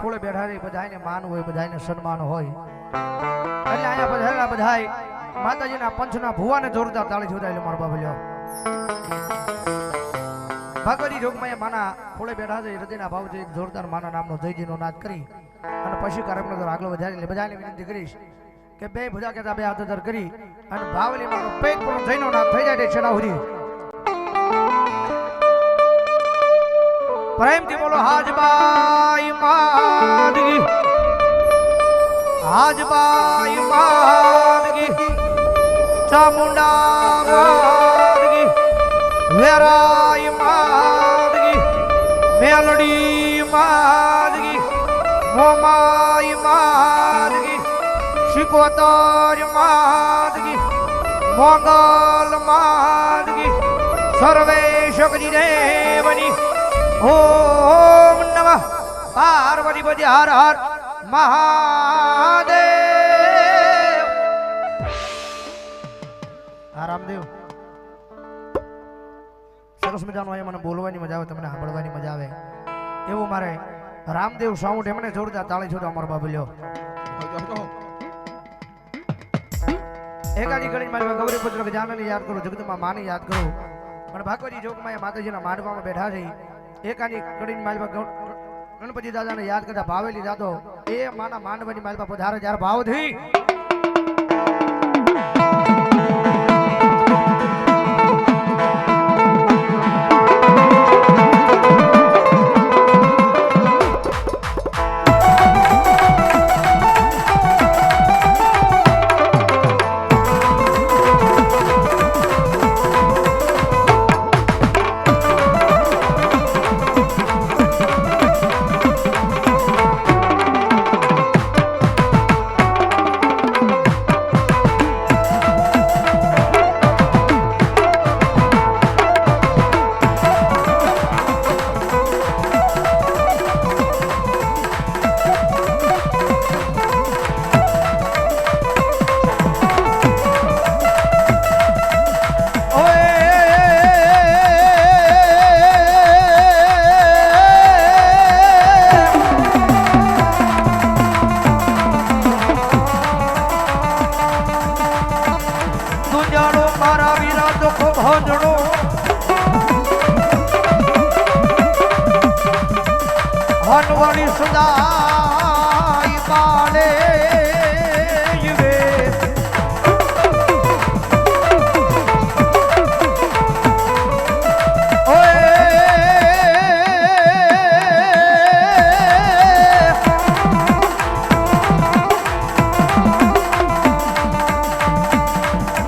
ખોળે બેઠા છે બધાને માન હોય બધાને સન્માન હોય એટલે અહીંયા બધા બધાય માતાજીના પંચના ભુવાને જોરદાર તાળી જોડાયેલો મારો બાબલ્યો ભગવતી જોગમાં માના ખોળે બેઠા છે હૃદયના ભાવથી એક જોરદાર માના નામનો જયજીનો નાદ કરી અને પછી કાર્યક્રમ આગળ વધારી એટલે બધાને વિનંતી કરીશ કે બે ભુજા કહેતા બે હાથ દર કરી અને ભાવલી માનો પેટ પણ જયનો નાદ થઈ જાય છેડા સુધી પ્રેમથી બોલો હાજબાઈ માદગી હાજબાઈ માદગી ચામુંડા માદગી વેરાઈ માદગી મેલડી માદગી મોમાઈ માદગી શિકોતર માદગી મોગલ માદગી સર્વેશકજી દેવની ઓમ નમઃ પાર્વતી પતિ હર હર મહાદેવ હા રામદેવ સરસ મજાનું અહીંયા મને બોલવાની મજા આવે તમને સાંભળવાની મજા આવે એવું મારે રામદેવ સાઉન્ડ એમને જોરદાર તાળી છોડો અમારો બાબલ્યો એકાદી ઘડી મારી ગૌરી પુત્ર જાનને યાદ કરો જગદંબા માને યાદ કરો અને ભાગવતી જોગમાં માતાજીના માંડવામાં બેઠા છે એકાની કડીની માલમાં ગણપતિ દાદાને યાદ કરતા ભાવેલી દાદો એ માના માંડવાની માલમાં પધારે જ્યારે ભાવથી હનવણી સદાઈ પાલે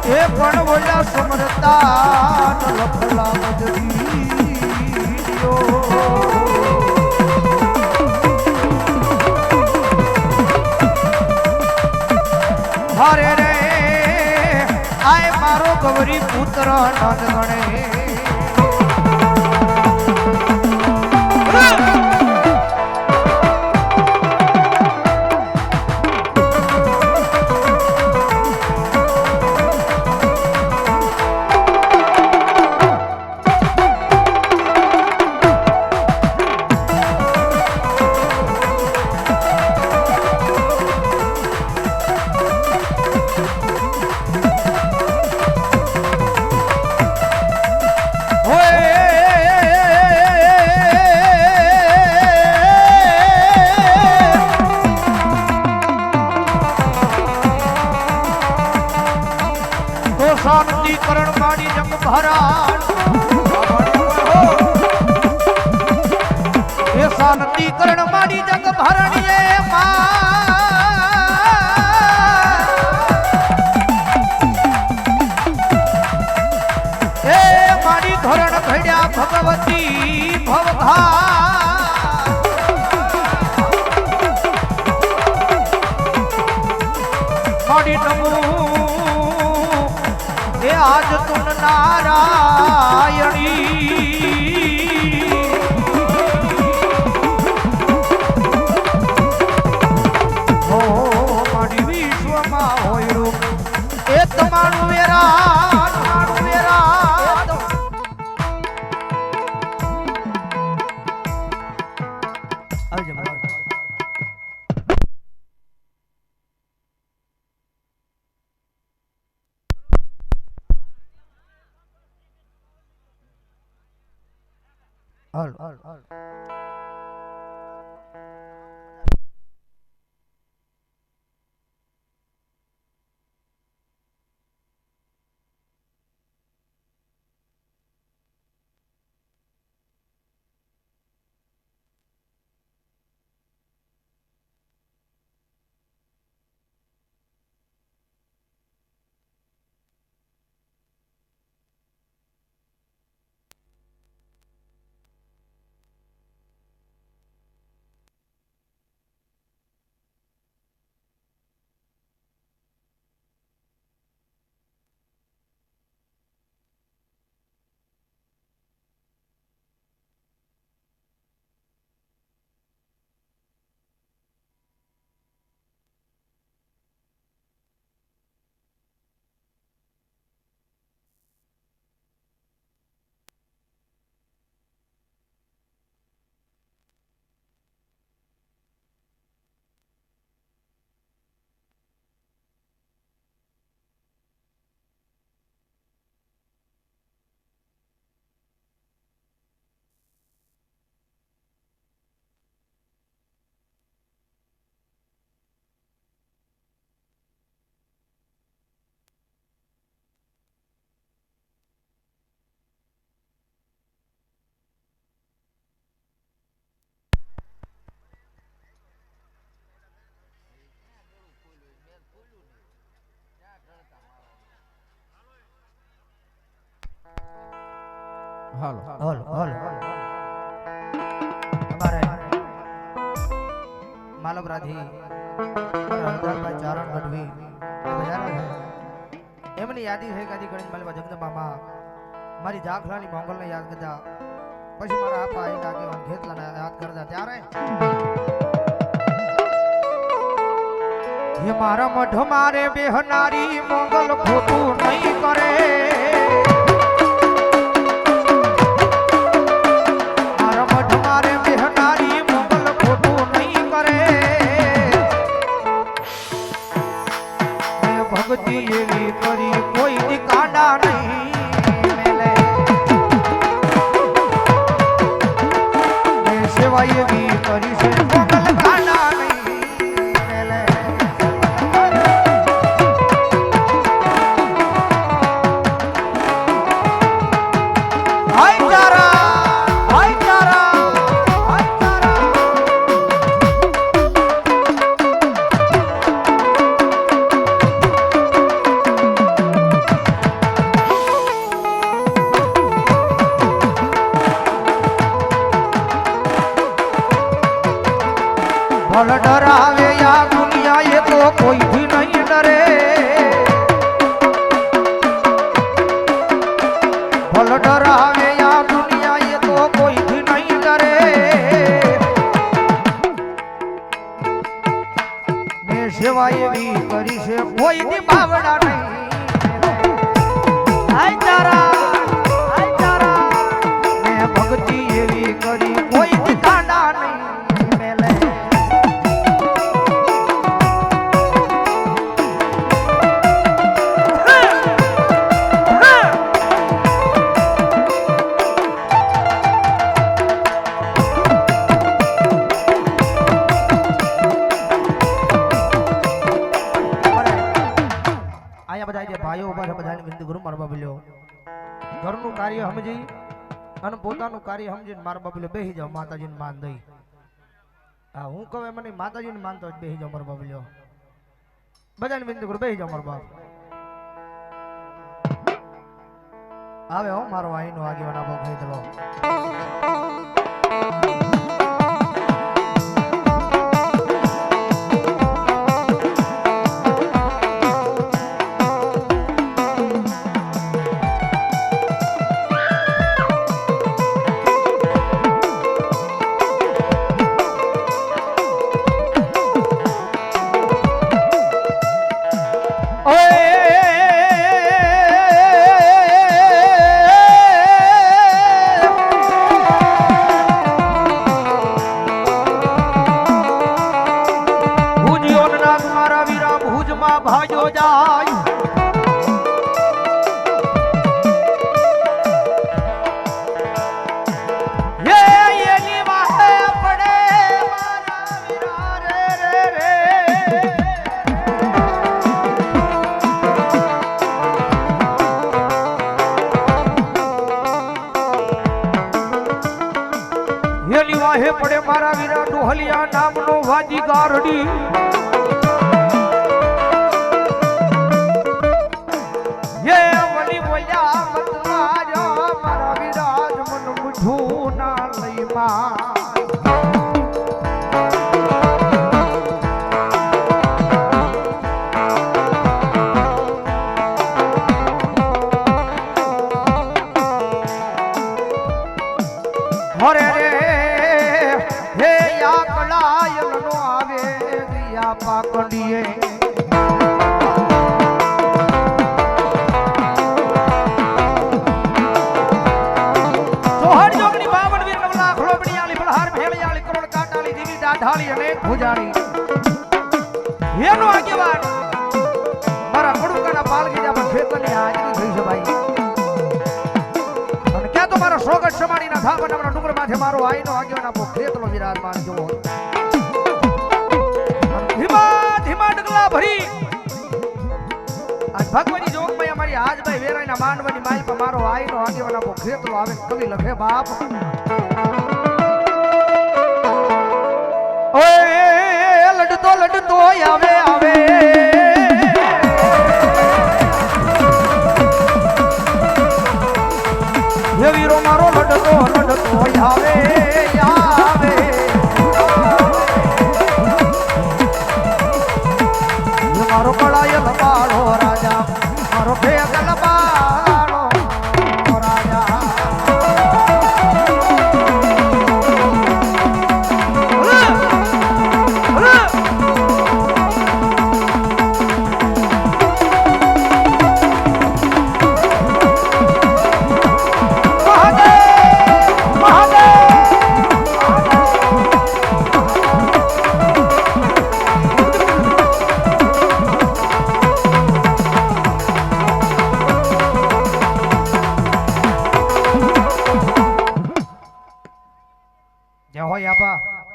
એ પણ બોલ્યા સમરતા લફલા હરે રે આય મારો ગૌરી પુત્ર નંદ ગણે શાંતિકરણ માડી જંગ ભરાણ એ શાંતિકરણ માડી જંગ ભરણ એ માડી ધોરણ ભડ્યા ભગવતી ભવધા માડી નમો આજ તુમ નારાયણી હો મારી વિશ્વમાં હોય રૂપ એ તમારું વેરા તમારું વેરા આવજો હાલ હાલો હાલ હાલ અમારે માલવરાથી હરદારભાઈ ચારણ ગઢવી એમની યાદી છે ગાદી ગણેશ માલવા જગદંબામાં મારી જાખલાની મોંગલને યાદ કરતા પછી મારા આપા આવીને આગેવાન ઘેતલાને યાદ કરતા ત્યારે હે મારા મઢ મારે બેહનારી મોંગલ ખોટું નહીં કરે ભક્તિ એવી કરી કોઈ દી કાંડા નહીં મેલે સેવા એવી કરી છે મોગલ કાંડા નહીં મેલે ભલ ડરાવે આ દુનિયા એ તો કોઈથી નહીં ડરે ભલ ડરાવે આ દુનિયા એ તો કોઈથી નહીં ડરે મેં સેવા એવી કરી છે કોઈથી બાવડા નહીં મેં ભક્તિ એવી કરી કોઈથી કાંડા નહીં ભાઈઓ ઉભા છે બધાને વિનંતી કરું મારા બાબલ્યો ઘરનું કાર્ય સમજી અને પોતાનું કાર્ય સમજીને મારા બાબલ્યો બેસી જાઓ માતાજીને માન દઈ હા હું કહું મને માતાજીને માનતો જ બેસી જાઓ મારા બાબલ્યો બધાને વિનંતી કરું બેસી જાઓ મારા બાપ આવે હો મારો આઈનો આગેવાન આપો કહી દલો ભાગ્યો જાય મારા વીરા ડોહલિયા નામનો વાજી ગારડી ये वली बोल्या मत मारो मारा विराज मन मुझू ना लई मा हरे रे हे या कलायल नो आवे दिया पाकंडीए ઢાળી અને ભુજાણી એનો આગેવાન મારા કડુકાના પાલકી જ્યાં ખેતરની હાજરી થઈ છે ભાઈ અને ક્યાં તો મારા સોગત સમાડીના ધાબા નામના ડુંગર માથે મારો આઈનો આગેવાન આપો ખેતનો વિરાજમાન જુઓ ધીમા ધીમા ડગલા ભરી આજ ભગવાનની જોગમાં અમારી આજભાઈ વેરાઈના માનવાની માલ પર મારો આઈનો આગેવાન આપો ખેતલો આવે કવિ લખે બાપ લડતો લડતો આવે આવે હે વીરો મારો લડતો લડતો આવે આવે મારો કળાયલ બાળો રાજા મારો ભેગલ બાળો રાજા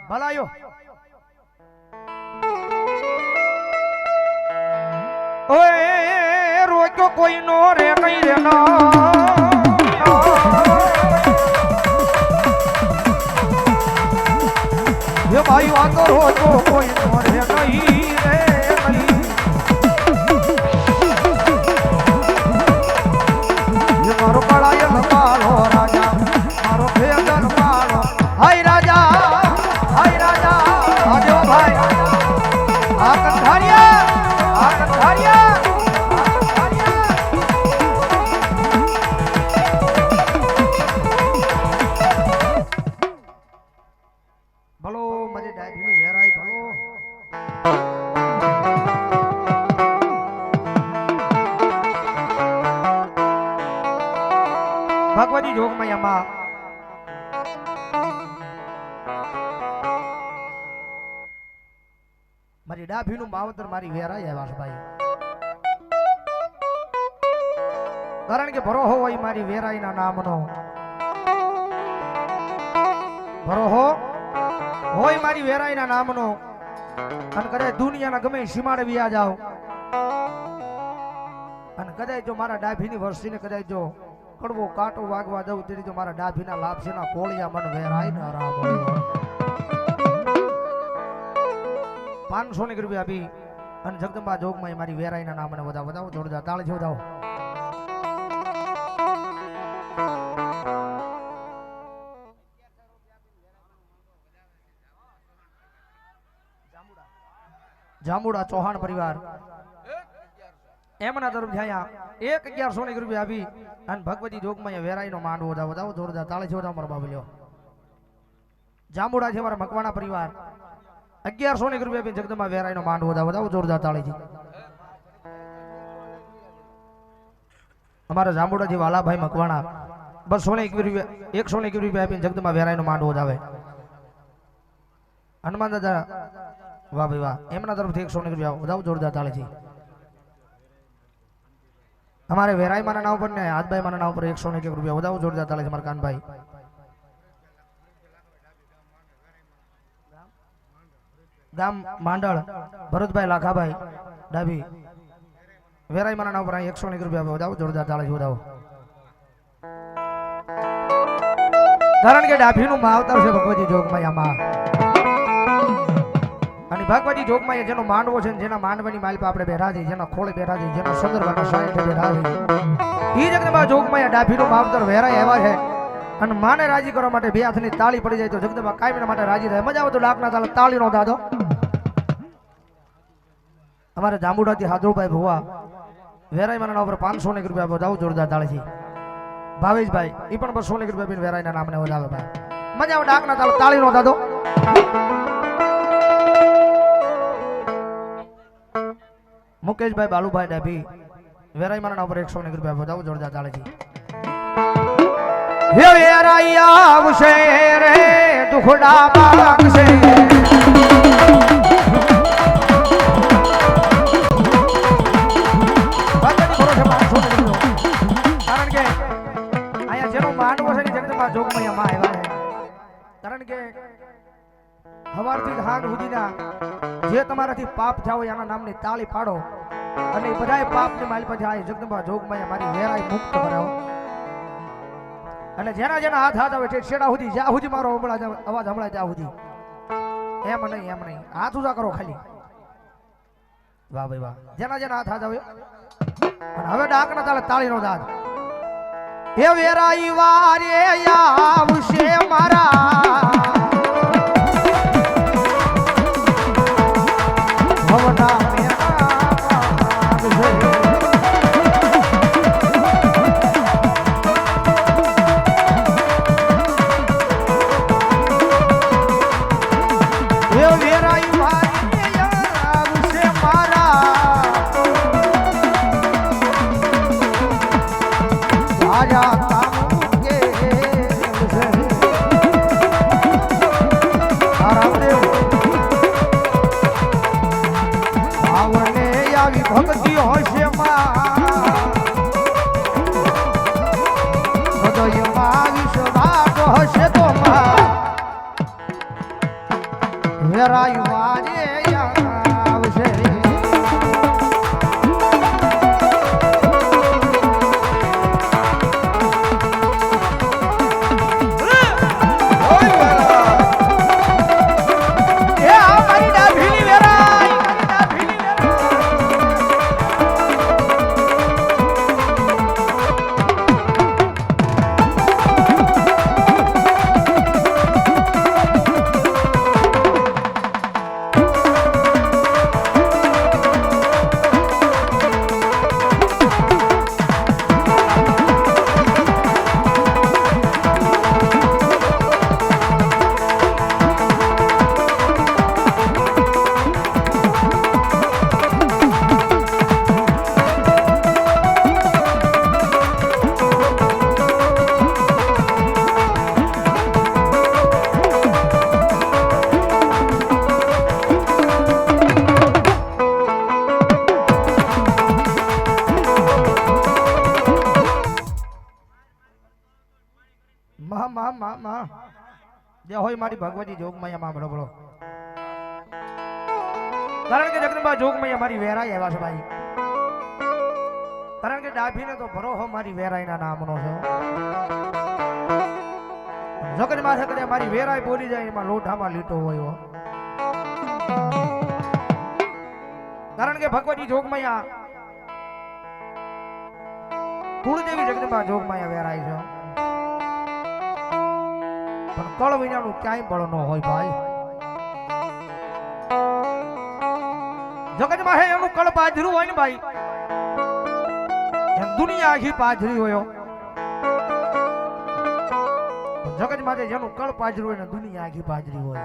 ભલાયો ઓય રોક્યો કોઈ નો રે કઈ રે ના એ ભાઈ વાતો રોક્યો કોઈ નો રે કઈ રે એ મારો કળાયલ બાળો રાજા મારો ભેગલ બાળો હાય રાજા ભલો મજે ડાયભીની વેરાઈ ભલો ભગવતી જોગમયામાં મારી ડાભીનું માવતર મારી વેરાઈ આવ્યા છે ભાઈ કારણ કે ભરોહો હોય મારી વેરાઈના નામનો ભરોહો હોય મારી વેરાઈના નામનો અને કદાચ દુનિયાના ગમે સીમાડે વ્યા જાઓ અને કદાચ જો મારા ડાભીની વસ્તીને કદાચ જો કડવો કાંટો વાગવા દઉં તેથી જો મારા ડાભીના લાપસીના કોળિયા મન વેરાઈ ન રામ 500 રૂપિયા આપી અને જગદંબા જોગમાં મારી વેરાઈના નામને વધાવો જોરદાર તાળી વધાવો જામુડા ચૌહાણ પરિવાર એમના તરફ થયા 1100 રૂપિયા આપી અને ભગવતી જોગમાં વેરાઈનો માંડવો વધાવો જોરદાર તાળી વધાવો મારો બાબલ્યો જામુડા છે મારા મકવાણા પરિવાર 1100 રૂપિયા આપી જગદંબા વેરાઈનો માંડવો વધાવો જોરદાર તાળીથી અમારા જામુડાજી વાલાભાઈ મકવાણા 221 રૂપિયા 121 રૂપિયા આપી જગદંબા વેરાઈનો માંડવો વધાવે હનુમાન દાદા વાહ ભાઈ વાહ એમના તરફથી 100 રૂપિયા વધાવો જોરદાર તાળીથી हमारे वेराई माना नाव पर ने आजभाई माना नाव पर 101 रुपया વધાવો જોરદાર તાળી છે મારા કાનભાઈ ગામ માંડળ ભરતભાઈ લાખાભાઈ ડાબી વેરાઈ માના નાવ પર 101 રૂપિયા વધાવો જોરદાર તાળી છે વધાવો કારણ કે ડાભીનું માવતર છે ભગવતી જોગમાં આમાં અને ભગવતી જોગમાં એ જેનો માંડવો છે જેના માંડવાની માલ પર આપણે બેઠા છીએ, જેના ખોળે બેઠા છીએ, જેના સંદર્ભના સાહિત્ય બેઠા છીએ, એ જગદંબા જોગમાં એ ડાભીનું માવતર વેરાય એવા છે. અને માને રાજી કરવા માટે બે હાથની તાળી પડી જાય તો જગદંબા કાયમ માટે રાજી થાય. મજા આવે તો ડાકના તાલે તાળી નો દાદો. અમારે જાંબુડાથી હાદુભાઈ ભુવા વેરાય માના ઉપર 500 રૂપિયા વધાવો જોરદાર તાળી છે. ભાવેશભાઈ એ પણ 200 રૂપિયા પીને વેરાયના નામને વધાવે ભાઈ. મજા આવે ડાકના તાલે તાળી નો દાદો. મુકેશભાઈ બાલુભાઈ ડાભી વેરાય માના ઉપર 100 રૂપિયા વધાવો જોરદાર તાળી છે. હે વેરાય આવશે રે દુખડા પાકશે, કારણ કે હવારથી હાંગ સુધીના જે તમારાથી પાપ જાવ એના નામની તાળી પાડો અને બધાય પાપની માલ પર જાય. જગદંબા જોગમાં મારી વેરાય મુક્ત કરાવો. અને જેના જેના હાથ હાથ આવે તે છેડા સુધી જ્યાં સુધી મારો અવાજ હમણાં ત્યાં સુધી એમ નહીં હાથ ઉજા કરો ખાલી. વાહ ભાઈ વાહ. જેના જેના હાથ હાથ આવે અને હવે ડાકના તાલે તાળીનો દાદ. હે વેરાઈ વારે આવશે મારા ભવના ભક્તિ હશે હૃદયમાં વિશ્વાસ હશે તો વેરાય વારે આવશે. જે હોય મારી ભગવતી જોગમાયા બરોબર. કારણ કે જગદંબા જોગમાયા મારી વેરાય એવા છે ભાઈ. કારણ કે ડાભીને તો ભરોહો મારી વેરાયના નામનો છે. જગત માથે કદાચ મારી વેરાય બોલી જાય એમાં લોઢામાં લીટો હોય. કારણ કે ભગવતી જોગમાયા કુળદેવી જગદંબા જોગમાયા વેરાય છે. પણ કળ વિનાનું ક્યાંય બળ ન હોય ભાઈ. જગતમાં હે એનું કળ પાજરું હોય ને ભાઈ, એમ દુનિયા આખી પાજરી હોય. જગત માટે જેનું કળ પાજરું હોય ને દુનિયા આખી પાજરી હોય.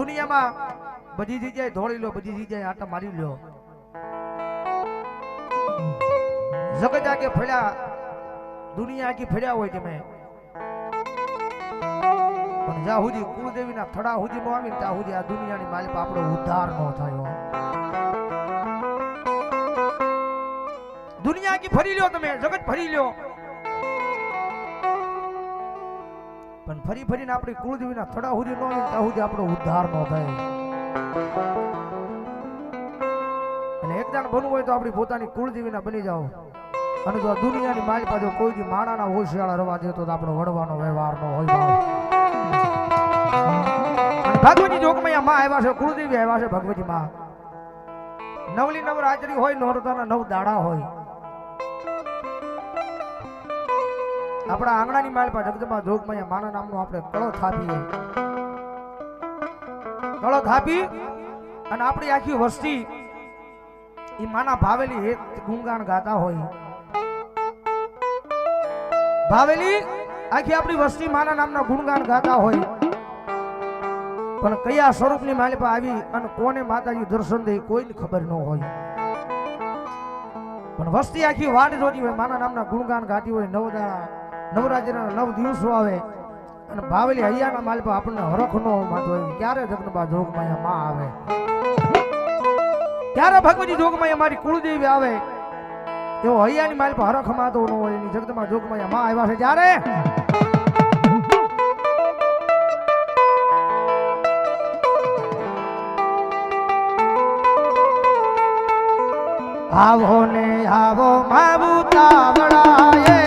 દુનિયામાં બધી જગ્યાએ દોડી લો, બધી જગ્યાએ આટા મારી લો. જગત આગે ફર્યા, દુનિયા આખી ફર્યા હોય તમે, પણ જ્યાં સુધી કુળદેવીના થડા સુધી નો આવી ત્યાં સુધી આ દુનિયાની માલિક આપણો ઉદ્ધાર ન થયો. દુનિયા આખી ફરી લ્યો તમે, જગત ફરી લ્યો, પણ ફરી ફરીને આપણી કુળદેવીના થડા સુધી નો આવી ત્યાં સુધી આપણો ઉદ્ધાર ન થાય. એટલે એક દાણ બનવું હોય તો આપણી પોતાની કુળદેવીના બની જાઓ. અને જો દુનિયાની માલ પાસે કોઈ દી માણાના હોશિયાળા રવા દેતો તો આપણો વડવાનો વ્યવહાર નો હોય અને ભગવતી જોગમાં માં આવ્યા છે, કુળદેવી આવ્યા છે ભગવતી માં. નવલી નવરાત્રી હોય, નોરતાના 9 દાડા હોય. આપણા આંગણાની માલ પાસે જગદંબા જોગમાં માના નામનો આપણે કળો થાપીએ. કળો થાપી અને આપણી આખી વસ્તી ઈ માના ભાવેલી એક ગુણગાન ગાતા હોય. ભાવેલી આખી આપણી વસ્તી માના નામના ગુણગાન ગાતા હોય. પણ કયા સ્વરૂપની માલિપા આવી અને કોને માતાજી દર્શન દે કોઈને ખબર ન હોય. પણ વસ્તી આખી વાટ જોતી હોય, માના નામના ગુણગાન ગાતી હોય. નવરાત્રીના 9 દિવસો આવે અને ભાવેલી હૈયાના માલિપા આપણને હરખ નો માનતો હોય ક્યારે જગદંબા જોગમાં માં આવે, ક્યારે ભગવતી જોગમાં મારી કુળદેવી આવે. એવો હૈયાની માલિપા હરખ માતો ન હોય. એની જગદંબા જોગમાં માં આવ્યા છે ત્યારે આવો ને આવો માબુતાવડાએ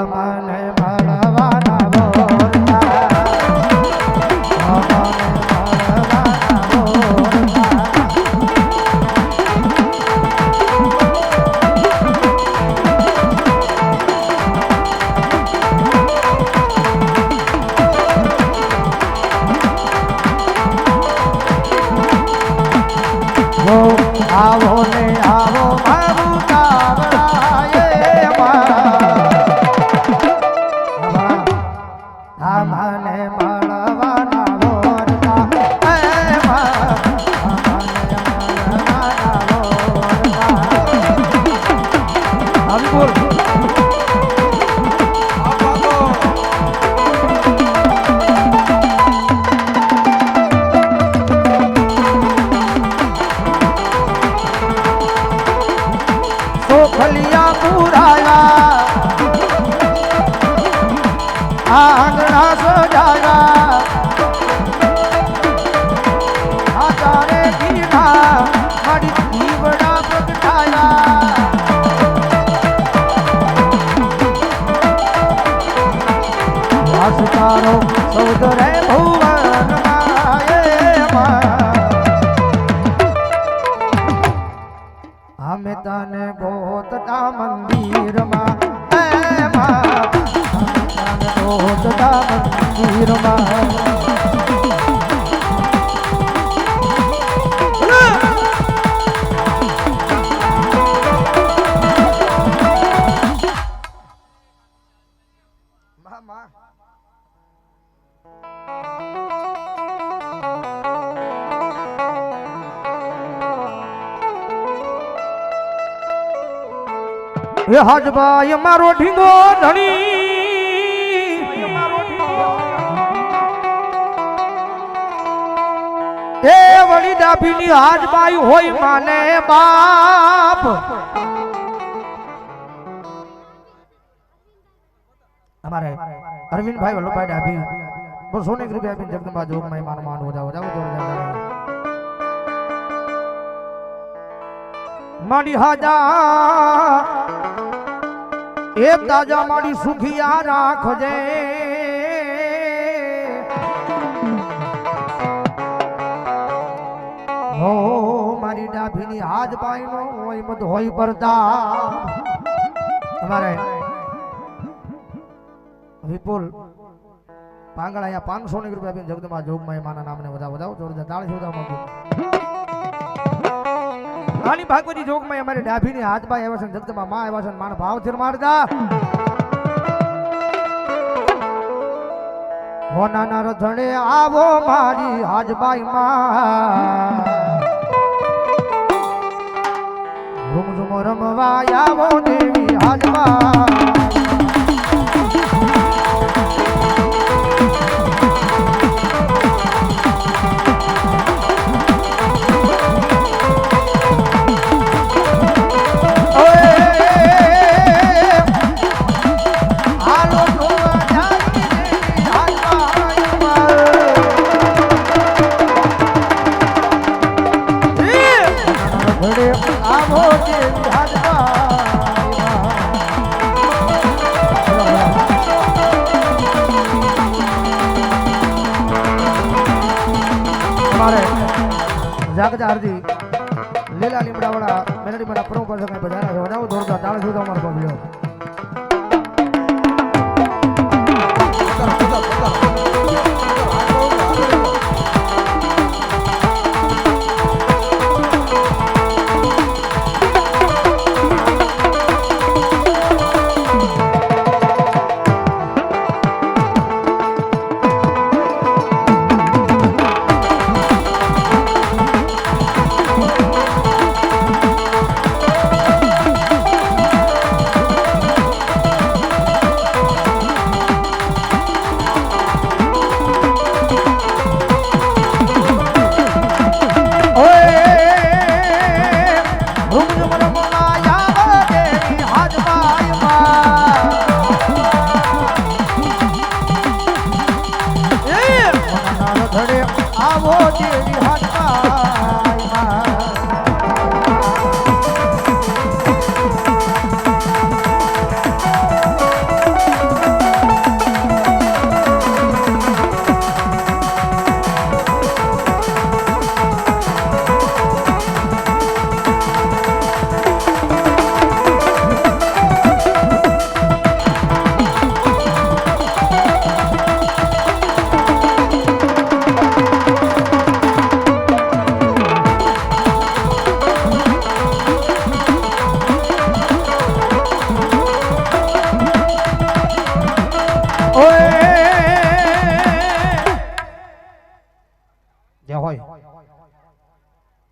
મને મળવાના બોલતા આવો ને આવો માબુતાવડાએ મને મળવાના બોલતા બોલ ફલિયા પુરાયા આંગણા સજાયા આચારે કીધા મારી દીવડા પ્રગટાયા વાસુકારો સૌદરે ભુવન અમે તને ગોતતા મંદિરમાં ગોતતા મંદિરમાં એ હાજભાઈ મારો ઢીંગો ધણી એ વળી ડાભીની હાજભાઈ હોય માને બાપ અમારે અરવિંદભાઈ વલ્લભભાઈ ડાભી બસ સોને કૃપા આપીને જગદંબા જોગમાં માનો માન વધાવો વધાવો મારી હાજા એ તાજા મારી સુખિયા રાખજે હો મારી ડાભીની હાથ પાઈ નો હોય મત હોય પડતા તમારે વિપુલ પાંગળ અહીંયા 500 ની રૂપિયા આપીને જગદંબા જોગમાં માના નામને વધાવો જોરદાર તાળી વધાવો આની ભાગવતી જોગમાં અમારી ડાભીની હાથમાં આવ્યા છે, જગદંબા માં આવ્યા છે, મારા ભાવ થીર મારતા હો નાના રધણે આવો મારી હાજબાઈ માં રૂમ રૂમ રમવા આવો દેવી હાજબા Ready? જાગતા હરજી લીલા લીમડા વાળા મેલડી મારા પરમ પાસે કઈ બજારા છે વધાવો દોડતા તાળ સુધી અમારો પગલ્યો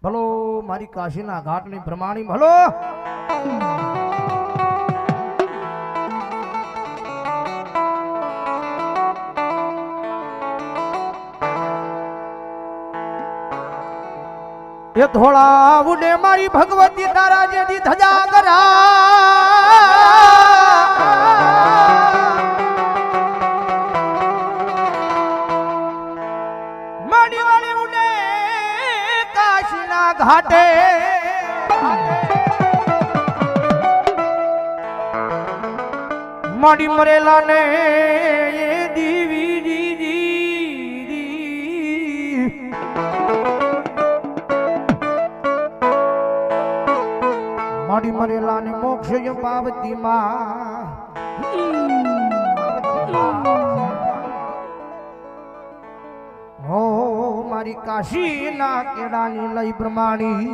ભલો મારી કાશીના ઘાટની પ્રમાણી ભલો એ થોડા ઉડે મારી ભગવતી તારા જેથી ધજા કરા ઘાટે માડી મરેલા ને દીવી માડી મરેલા ને મોક્ષ પાવતી માં હો મારી કાશી ના કેડાની લઈ પ્રમાણી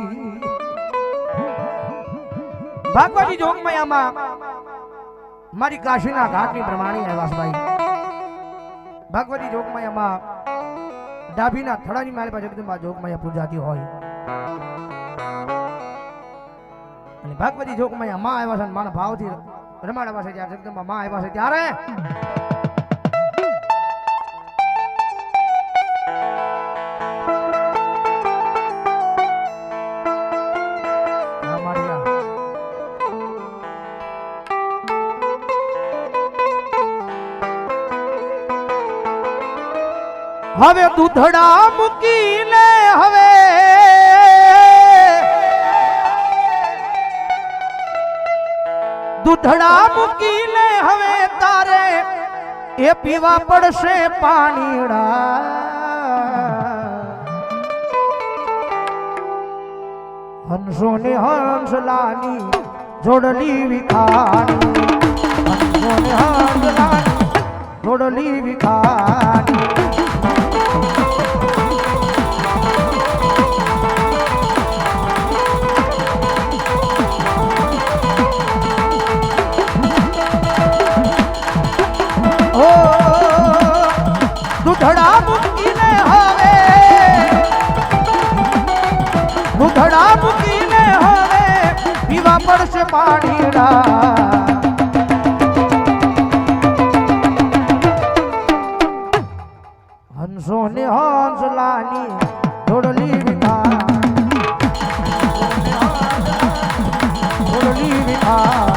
ભાગવતી જોગમાયામાં મારી કાશીના ઘાટની પ્રમાણી આવાસભાઈ ભાગવતી જોગમાયામાં ડાભીના થડાની મારી પાસે જગદંબા જોગમાયા પૂજાતી હોય અને ભાગવતી જોગમાયા માં આવ્યા છે મારા ભાવથી રમાડવા છે જ્યારે જગદંબા માં આવ્યા છે ત્યારે હવે દૂધડા મૂકીને હવે દૂધડા મૂકીને હવે તારે એ પીવા પડશે પાણીડા હંસો ને હંસલાની જોડલી વિખાની હંસો ને હંસલાની જોડલી વિખાની દૂધડા મૂકીને હવે દૂધડા મૂકીને હવે પીવા પડશે પાણીડા હંસો ને હંસલાની જોડલી વિખા જોડલી વિખા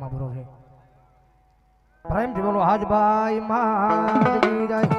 માં ભરો છે પ્રેમથી બોલો હાજભાઈ માં